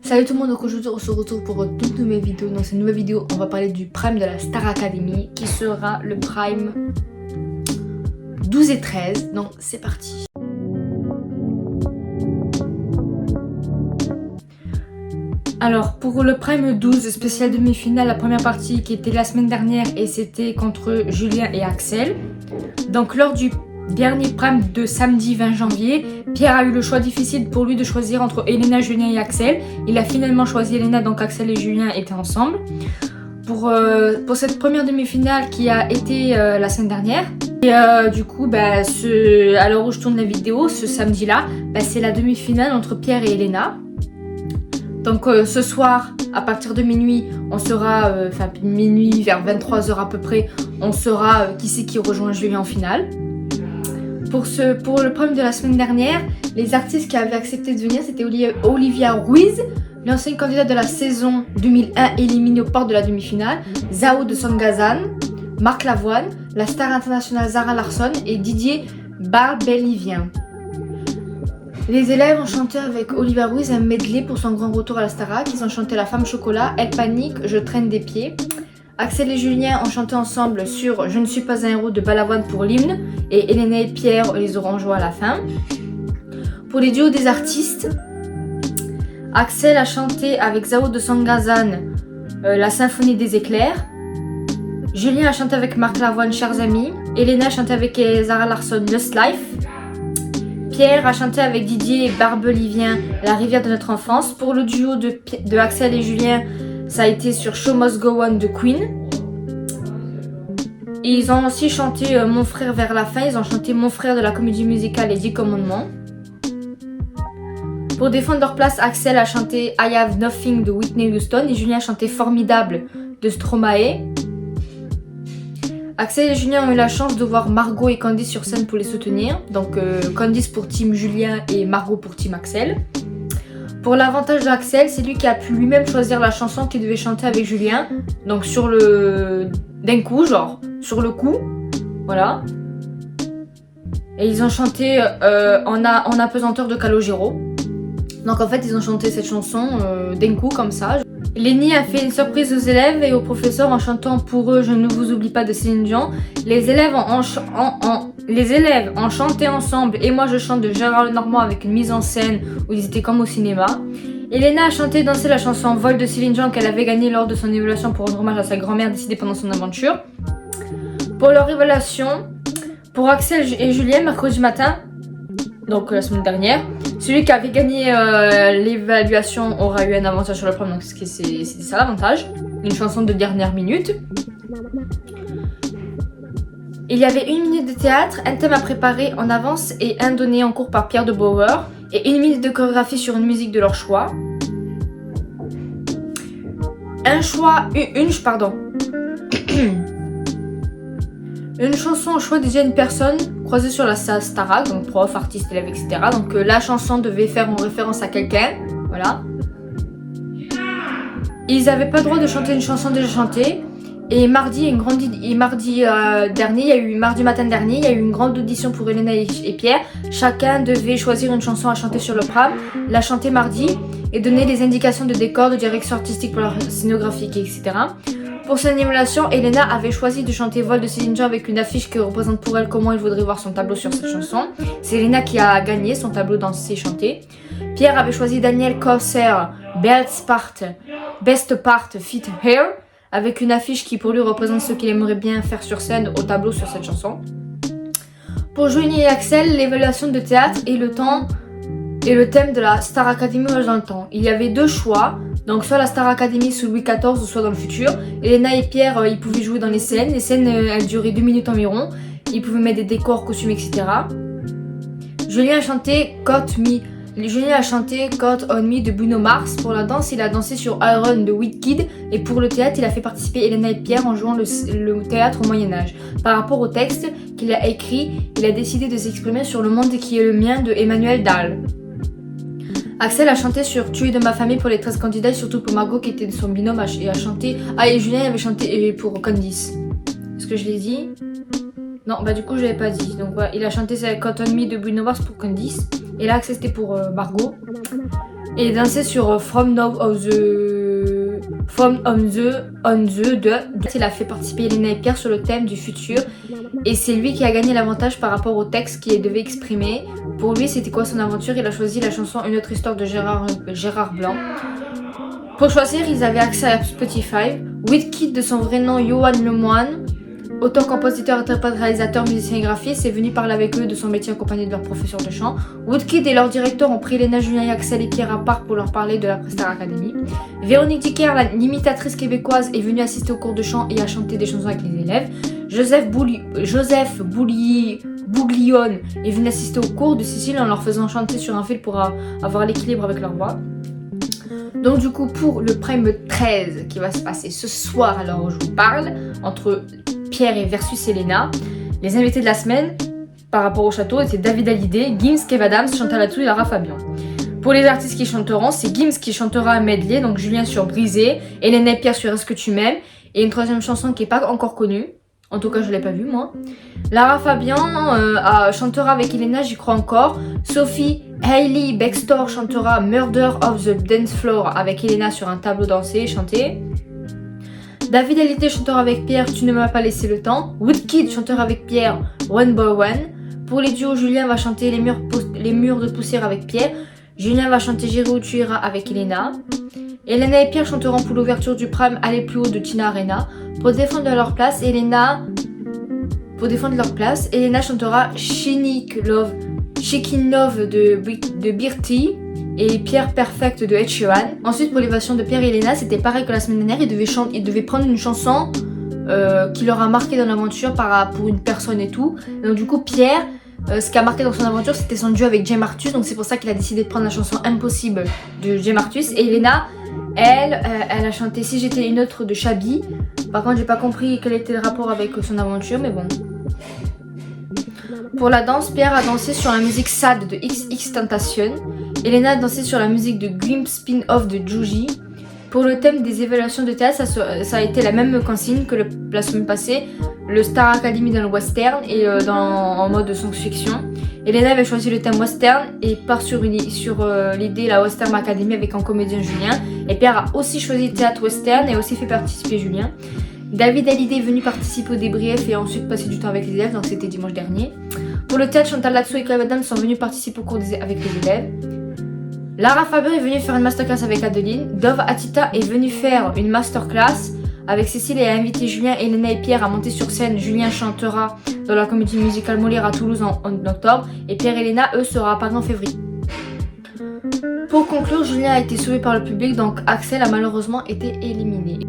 Salut tout le monde, donc aujourd'hui on se retrouve pour toute nouvelle vidéo. Dans cette nouvelle vidéo, on va parler du Prime de la Star Academy qui sera le Prime 12 et 13. Donc c'est parti. Alors pour le Prime 12 spécial demi-finale, la première partie qui était la semaine dernière et c'était contre Julien et Axel. Donc lors du dernier Prime de samedi 20 janvier, Pierre a eu le choix difficile pour lui de choisir entre Elena, Julien et Axel. Il a finalement choisi Elena, donc Axel et Julien étaient ensemble. Pour cette première demi-finale qui a été la semaine dernière. Et du coup, à l'heure où je tourne la vidéo, ce samedi-là, c'est la demi-finale entre Pierre et Elena. Donc ce soir, à partir de minuit, on sera, minuit vers 23h à peu près, on saura qui c'est qui rejoint Julien en finale. Pour le Prime de la semaine dernière, les artistes qui avaient accepté de venir, c'était Olivia Ruiz, l'ancienne candidate de la saison 2001 éliminée aux portes de la demi-finale, Zhao de Songazan, Marc Lavoine, la star internationale Zara Larsson et Didier Barbelivien. Les élèves ont chanté avec Olivia Ruiz un medley pour son grand retour à la Starac. Ils ont chanté La Femme Chocolat, Elle panique, Je traîne des pieds. Axel et Julien ont chanté ensemble sur Je ne suis pas un héros de Balavoine pour l'hymne et Elena et Pierre les auront joués à la fin. Pour les duos des artistes, Axel a chanté avec Zhao de Songazan La Symphonie des éclairs. Julien a chanté avec Marc Lavoine Chers amis. Elena a chanté avec Zara Larsson Just Life. Pierre a chanté avec Didier Barbelivien La rivière de notre enfance. Pour le duo de Axel et Julien, ça a été sur Show Must Go On de Queen. Et ils ont aussi chanté Mon frère vers la fin. Ils ont chanté Mon frère de la comédie musicale Les 10 commandements. Pour défendre leur place, Axel a chanté I Have Nothing de Whitney Houston et Julien a chanté Formidable de Stromae. Axel et Julien ont eu la chance de voir Margot et Candice sur scène pour les soutenir. Donc Candice pour team Julien et Margot pour team Axel. Pour l'avantage d'Axel, c'est lui qui a pu lui-même choisir la chanson qu'il devait chanter avec Julien. Donc d'un coup, genre sur le coup, voilà. Et ils ont chanté en apesanteur de Calogero. Donc en fait, ils ont chanté cette chanson d'un coup comme ça. Lenny a fait une surprise aux élèves et aux professeurs en chantant Pour eux, je ne vous oublie pas de Céline Dion. Les élèves ont chanté ensemble et moi je chante de Gérard Lenormand avec une mise en scène où ils étaient comme au cinéma. Elena a chanté et dansé la chanson Vol de Céline Dion qu'elle avait gagnée lors de son évaluation pour rendre hommage à sa grand-mère décédée pendant son aventure. Pour leur évaluation, pour Axel et Julien, mercredi matin, donc la semaine dernière, celui qui avait gagné l'évaluation aura eu un avantage sur le Prime, donc c'était ça l'avantage. Une chanson de dernière minute. Il y avait 1 minute de théâtre, un thème à préparer en avance et un donné en cours par Pierre de Bauer et 1 minute de chorégraphie sur une musique de leur choix. Une chanson au choix déjà une personne croisée sur la Starac, donc prof, artiste, élève, etc. Donc la chanson devait faire en référence à quelqu'un, voilà. Ils n'avaient pas le droit de chanter une chanson déjà chantée. Et mardi matin dernier, il y a eu une grande audition pour Elena et Pierre. Chacun devait choisir une chanson à chanter sur le Prime, la chanter mardi et donner des indications de décor, de direction artistique pour la scénographie, etc. Pour son émulation, Elena avait choisi de chanter Vol de Céline Dion avec une affiche qui représente pour elle comment elle voudrait voir son tableau sur cette chanson. C'est Elena qui a gagné son tableau dansé et chanté. Pierre avait choisi Daniel Causser, Best Part Fit Hair, avec une affiche qui pour lui représente ce qu'il aimerait bien faire sur scène au tableau sur cette chanson. Pour Julien et Axel, l'évaluation de théâtre et le thème de la Star Academy voyage dans le temps. Il y avait 2 choix, donc soit la Star Academy sous Louis XIV ou soit dans le futur. Elena et Pierre, ils pouvaient jouer dans les scènes. Les scènes, elles duraient 2 minutes environ. Ils pouvaient mettre des décors, costumes, etc. Julien a chanté Caught on Me de Bruno Mars. Pour la danse, il a dansé sur Iron de Wicked. Et pour le théâtre, il a fait participer Elena et Pierre en jouant le théâtre au Moyen-Âge. Par rapport au texte qu'il a écrit, il a décidé de s'exprimer sur Le monde qui est le mien de Emmanuel Dahl. Axel a chanté sur Tu es de ma famille pour les 13 candidats, surtout pour Margot qui était de son binôme et a chanté. Ah, et Julien avait chanté pour Candice. Est-ce que je l'ai dit? Non, du coup je l'avais pas dit. Donc voilà, il a chanté Caught on Me de Bruno Mars pour Candice. Et là, Axel c'était pour Margot. et danser sur From On The de. Il a fait participer Elena et Pierre sur le thème du futur et c'est lui qui a gagné l'avantage par rapport au texte qu'il devait exprimer. Pour lui, c'était quoi son aventure? Il a choisi la chanson Une autre histoire de Gérard Blanc. Pour choisir, ils avaient accès à Spotify. Wizkid, de son vrai nom Yoann Lemoine, auteur, compositeur, interprète, réalisateur, musicien et graphiste, est venu parler avec eux de son métier accompagné de leur professeur de chant. Wizkid et leur directeur ont pris Elena, Julien et Axel et Pierre à part pour leur parler de la Star Academy. Véronique Dicker, l'imitatrice québécoise, est venue assister aux cours de chant et a chanté des chansons avec les élèves. Joseph Bouglione est venu assister aux cours de Cécile en leur faisant chanter sur un fil pour avoir l'équilibre avec leur voix. Donc du coup, pour le prime 13 qui va se passer ce soir à l'heure où je vous parle, entre Pierre et versus Elena, les invités de la semaine par rapport au château étaient David Hallyday, Gims, Kev Adams, Chantal Latsou et Lara Fabian. Pour les artistes qui chanteront, c'est Gims qui chantera un medley, donc Julien sur Brisé, Elena et Pierre sur Est-ce que tu m'aimes, et une troisième chanson qui n'est pas encore connue. En tout cas, je ne l'ai pas vue, moi. Lara Fabian chantera avec Elena, j'y crois encore. Sophie Hailey Bextor chantera Murder of the Dance Floor avec Elena sur un tableau dansé et chanté. David Hallyday chantera avec Pierre, Tu ne m'as pas laissé le temps. Wizkid chantera avec Pierre, One by One. Pour les duos, Julien va chanter les murs de poussière avec Pierre. Julien va chanter J'irai où tu iras avec Elena. Elena et Pierre chanteront pour l'ouverture du prime Aller plus haut de Tina Arena. Pour défendre leur place, Elena chantera Shaking Love de Birty et Pierre Perfect de Ed Sheeran. Ensuite, pour l'évasion de Pierre et Elena, c'était pareil que la semaine dernière, ils devaient prendre une chanson qui leur a marqué dans l'aventure pour une personne et tout. Donc du coup, Pierre, ce qui a marqué dans son aventure, c'était son duo avec Jay Martus, donc c'est pour ça qu'il a décidé de prendre la chanson Impossible de Jay Martus. Et Elena, elle a chanté Si j'étais une autre de Chabi. Par contre, j'ai pas compris quel était le rapport avec son aventure, mais bon. Pour la danse, Pierre a dansé sur la musique Sad de XXXTentacion. Elena a dansé sur la musique de Grim Spin-Off de Juji. Pour le thème des évaluations de théâtre, ça a été la même consigne que la semaine passée, le Star Academy dans le western et en mode science-fiction. Elena avait choisi le thème western et part sur l'idée la Western Academy avec un comédien Julien. Et Pierre a aussi choisi théâtre western et aussi fait participer Julien. David Hallyday est venu participer au débrief et a ensuite passé du temps avec les élèves, donc c'était dimanche dernier. Pour le théâtre, Chantal Latsou et Kev Adams sont venus participer au cours avec les élèves. Lara Fabian est venue faire une masterclass avec Adeline. Dove Atita est venue faire une masterclass avec Cécile et a invité Julien, Elena et Pierre à monter sur scène. Julien chantera dans la comédie musicale Molière à Toulouse en octobre et Pierre et Elena, eux, sera à Paris en février. Pour conclure, Julien a été sauvé par le public, donc Axel a malheureusement été éliminé.